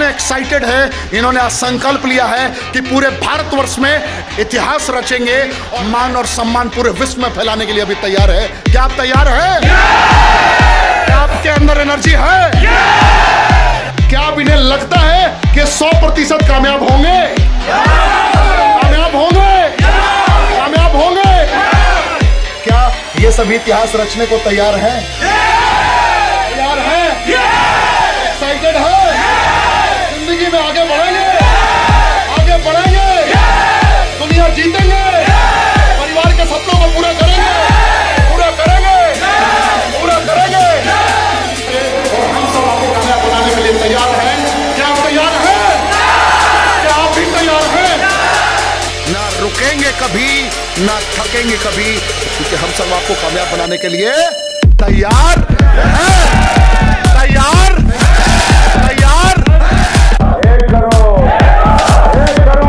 इतने एक्साइटेड है, इन्होंने संकल्प लिया है कि पूरे भारतवर्ष में इतिहास रचेंगे, मान और सम्मान पूरे विश्व में फैलाने के लिए अभी तैयार है। क्या आप तैयार हैं? क्या आपके अंदर एनर्जी है? क्या अब इन्हें लगता है कि 100% कामयाब होंगे? कामयाब होंगे? कामयाब होंगे? क्या ये सभी इतिहास रचने को तैयार हैं? तैयार हैं? एक्साइटेड है? जिंदगी में आगे बढ़ेंगे, आगे बढ़ेंगे, दुनिया जीतेंगे, परिवार के सपनों को पूरा करेंगे, पूरा करेंगे, पूरा करेंगे। और हम सब आपको कामयाब बनाने के लिए तैयार हैं। क्या आप तैयार हैं? क्या आप भी तैयार हैं? ना रुकेंगे कभी, ना थकेंगे कभी, क्योंकि हम सब आपको कामयाब बनाने के लिए तैयार हैं। तैयार? तैयार? एक करो, एक करो,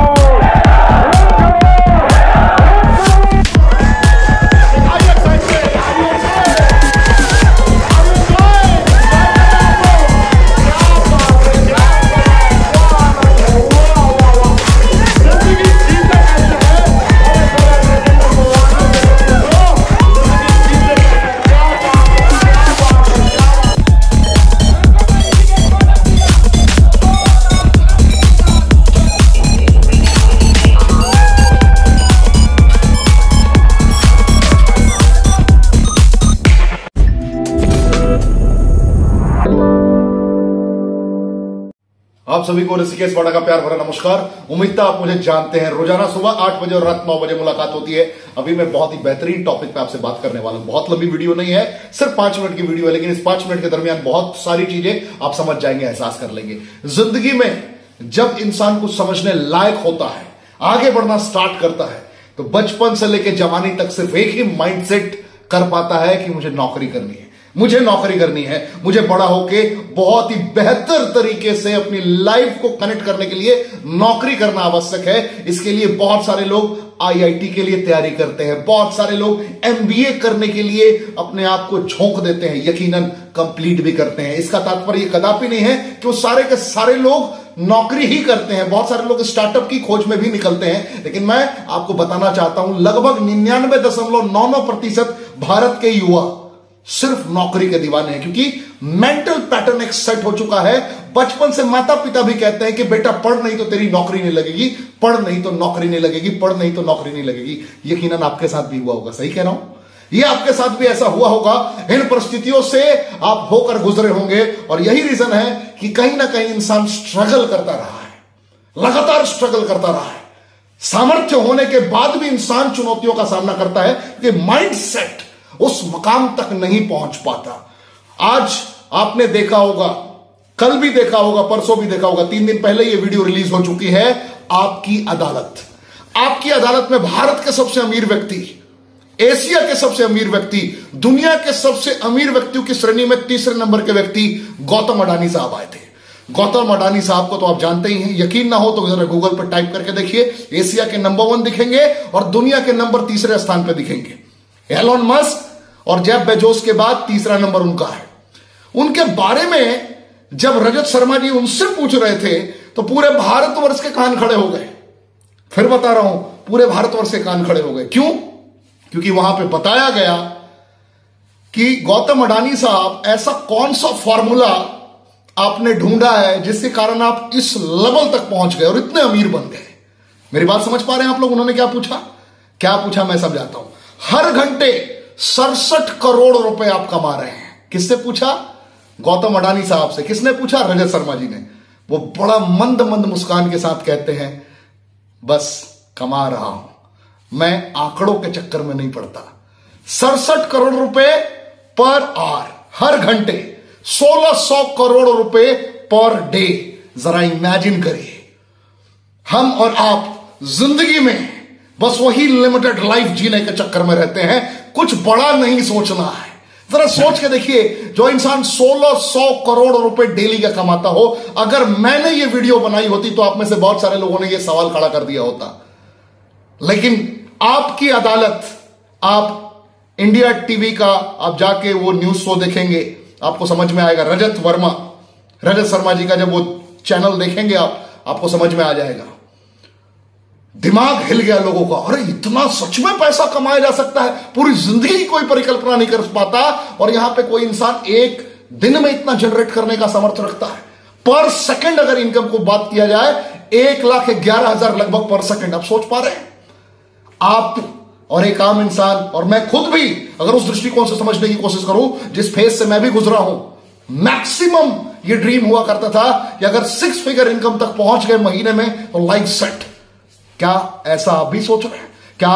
आप सभी को ऋषिकेश वाड़ा का प्यार भरा नमस्कार। उम्मीद था आप मुझे जानते हैं। रोजाना सुबह 8 बजे और रात 9 बजे मुलाकात होती है। अभी मैं बहुत ही बेहतरीन टॉपिक पे आपसे बात करने वाला हूं। बहुत लंबी वीडियो नहीं है, सिर्फ 5 मिनट की वीडियो है, लेकिन इस 5 मिनट के दरमियान बहुत सारी चीजें आप समझ जाएंगे, एहसास कर लेंगे। जिंदगी में जब इंसान कुछ समझने लायक होता है, आगे बढ़ना स्टार्ट करता है, तो बचपन से लेकर जवानी तक सिर्फ एक ही माइंडसेट कर पाता है कि मुझे नौकरी करनी है, मुझे नौकरी करनी है, मुझे बड़ा होके बहुत ही बेहतर तरीके से अपनी लाइफ को कनेक्ट करने के लिए नौकरी करना आवश्यक है। इसके लिए बहुत सारे लोग आईआईटी के लिए तैयारी करते हैं, बहुत सारे लोग एमबीए करने के लिए अपने आप को झोंक देते हैं, यकीनन कंप्लीट भी करते हैं। इसका तात्पर्य कदापि नहीं है कि वो सारे के सारे लोग नौकरी ही करते हैं। बहुत सारे लोग स्टार्टअप की खोज में भी निकलते हैं, लेकिन मैं आपको बताना चाहता हूं लगभग 99.9% भारत के युवा सिर्फ नौकरी के दीवाने हैं, क्योंकि मेंटल पैटर्न एक सेट हो चुका है। बचपन से माता पिता भी कहते हैं कि बेटा पढ़ नहीं तो तेरी नौकरी नहीं लगेगी, पढ़ नहीं तो नौकरी नहीं लगेगी, पढ़ नहीं तो नौकरी नहीं लगेगी। यकीनन आपके साथ भी हुआ होगा, सही कह रहा हूं? ये आपके साथ भी ऐसा हुआ होगा। इन परिस्थितियों से आप होकर गुजरे होंगे, और यही रीजन है कि कहीं ना कहीं इंसान स्ट्रगल करता रहा है, लगातार स्ट्रगल करता रहा है। सामर्थ्य होने के बाद भी इंसान चुनौतियों का सामना करता है, क्योंकि माइंड सेट उस मकाम तक नहीं पहुंच पाता। आज आपने देखा होगा, कल भी देखा होगा, परसों भी देखा होगा, 3 दिन पहले यह वीडियो रिलीज हो चुकी है। आपकी अदालत, आपकी अदालत में भारत के सबसे अमीर व्यक्ति, एशिया के सबसे अमीर व्यक्ति, दुनिया के सबसे अमीर व्यक्तियों की श्रेणी में तीसरे नंबर के व्यक्ति गौतम अडानी साहब आए थे। गौतम अडानी साहब को तो आप जानते ही हैं, यकीन ना हो तो जरा गूगल पर टाइप करके देखिए, एशिया के नंबर 1 दिखेंगे और दुनिया के नंबर 3 स्थान पर दिखेंगे। एलोन मस्क और जेफ बेजोस के बाद तीसरा नंबर उनका है। उनके बारे में जब रजत शर्मा जी उनसे पूछ रहे थे तो पूरे भारतवर्ष के कान खड़े हो गए। फिर बता रहा हूं, पूरे भारतवर्ष के कान खड़े हो गए। क्यों? क्योंकि वहां पे बताया गया कि गौतम अडानी साहब, ऐसा कौन सा फॉर्मूला आपने ढूंढा है जिसके कारण आप इस लेवल तक पहुंच गए और इतने अमीर बन गए। मेरी बात समझ पा रहे हैं आप लोग? उन्होंने क्या पूछा? क्या पूछा मैं समझाता हूं। हर घंटे 67 करोड़ रुपए आप कमा रहे हैं। किससे पूछा? गौतम अडानी साहब से। किसने पूछा? रजत शर्मा जी ने। वो बड़ा मंद मंद मुस्कान के साथ कहते हैं, बस कमा रहा हूं, मैं आंकड़ों के चक्कर में नहीं पड़ता। 67 करोड़ रुपए पर आवर, हर घंटे 1600 करोड़ रुपए पर डे। जरा इमेजिन करिए, हम और आप जिंदगी में बस वही लिमिटेड लाइफ जीने के चक्कर में रहते हैं, कुछ बड़ा नहीं सोचना है। जरा सोच के देखिए, जो इंसान 1600 करोड़ रुपए डेली का कमाता हो, अगर मैंने ये वीडियो बनाई होती तो आप में से बहुत सारे लोगों ने ये सवाल खड़ा कर दिया होता। लेकिन आपकी अदालत, आप इंडिया टीवी का आप जाके वो न्यूज शो देखेंगे, आपको समझ में आएगा। रजत शर्मा जी का जब वो चैनल देखेंगे आपको समझ में आ जाएगा। दिमाग हिल गया लोगों का, अरे इतना सच में पैसा कमाया जा सकता है, पूरी जिंदगी कोई परिकल्पना नहीं कर पाता, और यहां पे कोई इंसान एक दिन में इतना जनरेट करने का सामर्थ्य रखता है। पर सेकंड अगर इनकम को बात किया जाए 1,11,000 लगभग पर सेकंड। आप सोच पा रहे हैं? आप और एक आम इंसान और मैं खुद भी अगर उस दृष्टिकोण से समझने की कोशिश करूं जिस फेज से मैं भी गुजरा हूं, मैक्सिमम ये ड्रीम हुआ करता था कि अगर 6 फिगर इनकम तक पहुंच गए महीने में तो लाइफ सेट। क्या ऐसा आप भी सोच रहे हैं? क्या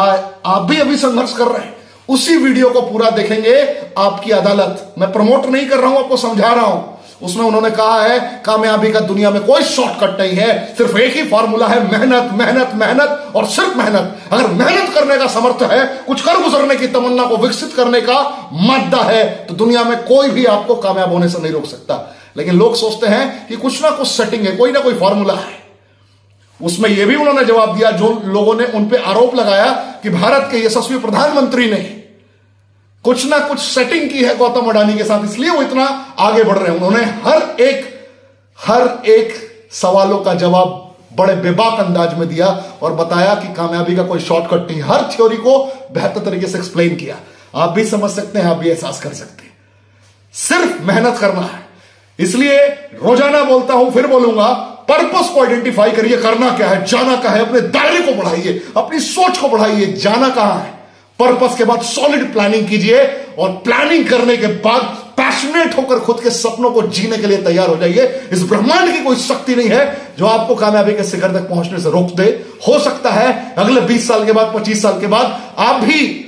आप भी अभी संघर्ष कर रहे हैं? उसी वीडियो को पूरा देखेंगे, आपकी अदालत। मैं प्रमोट नहीं कर रहा हूं, आपको समझा रहा हूं। उसमें उन्होंने कहा है कामयाबी का दुनिया में कोई शॉर्टकट नहीं है, सिर्फ एक ही फॉर्मूला है, मेहनत मेहनत मेहनत और सिर्फ मेहनत। अगर मेहनत करने का सामर्थ्य है, कुछ कर गुजरने की तमन्ना को विकसित करने का मादा है, तो दुनिया में कोई भी आपको कामयाब होने से नहीं रोक सकता। लेकिन लोग सोचते हैं कि कुछ ना कुछ सेटिंग है, कोई ना कोई फॉर्मूला है। उसमें यह भी उन्होंने जवाब दिया जो लोगों ने उन पर आरोप लगाया कि भारत के यशस्वी प्रधानमंत्री ने कुछ ना कुछ सेटिंग की है गौतम अडानी के साथ, इसलिए वो इतना आगे बढ़ रहे हैं। उन्होंने हर एक सवालों का जवाब बड़े बेबाक अंदाज में दिया और बताया कि कामयाबी का कोई शॉर्टकट नहीं। हर थ्योरी को बेहतर तरीके से एक्सप्लेन किया। आप भी समझ सकते हैं, आप भी एहसास कर सकते हैं। सिर्फ मेहनत करना है। इसलिए रोजाना बोलता हूं, फिर बोलूंगा, पर्पस को आइडेंटिफाई करिए, करना क्या है, जाना क्या है, अपने दायरे को बढ़ाइए, अपनी सोच को बढ़ाइए। जाना कहां है, पर्पस के बाद सॉलिड प्लानिंग कीजिए और प्लानिंग करने के बाद पैशनेट होकर खुद के सपनों को जीने के लिए तैयार हो जाइए। इस ब्रह्मांड की कोई शक्ति नहीं है जो आपको कामयाबी के शिखर तक पहुंचने से रोक दे। हो सकता है अगले 20 साल के बाद, 25 साल के बाद आप भी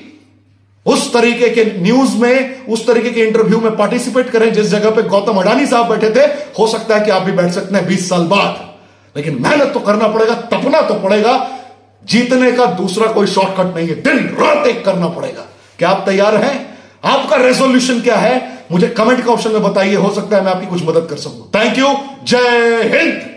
उस तरीके के न्यूज में, उस तरीके के इंटरव्यू में पार्टिसिपेट करें जिस जगह पे गौतम अडानी साहब बैठे थे। हो सकता है कि आप भी बैठ सकते हैं 20 साल बाद। लेकिन मेहनत तो करना पड़ेगा, तपना तो पड़ेगा। जीतने का दूसरा कोई शॉर्टकट नहीं है, दिन रात एक करना पड़ेगा। क्या आप तैयार हैं? आपका रेजोल्यूशन क्या है? मुझे कमेंट के ऑप्शन में बताइए, हो सकता है मैं आपकी कुछ मदद कर सकूं। थैंक यू, जय हिंद।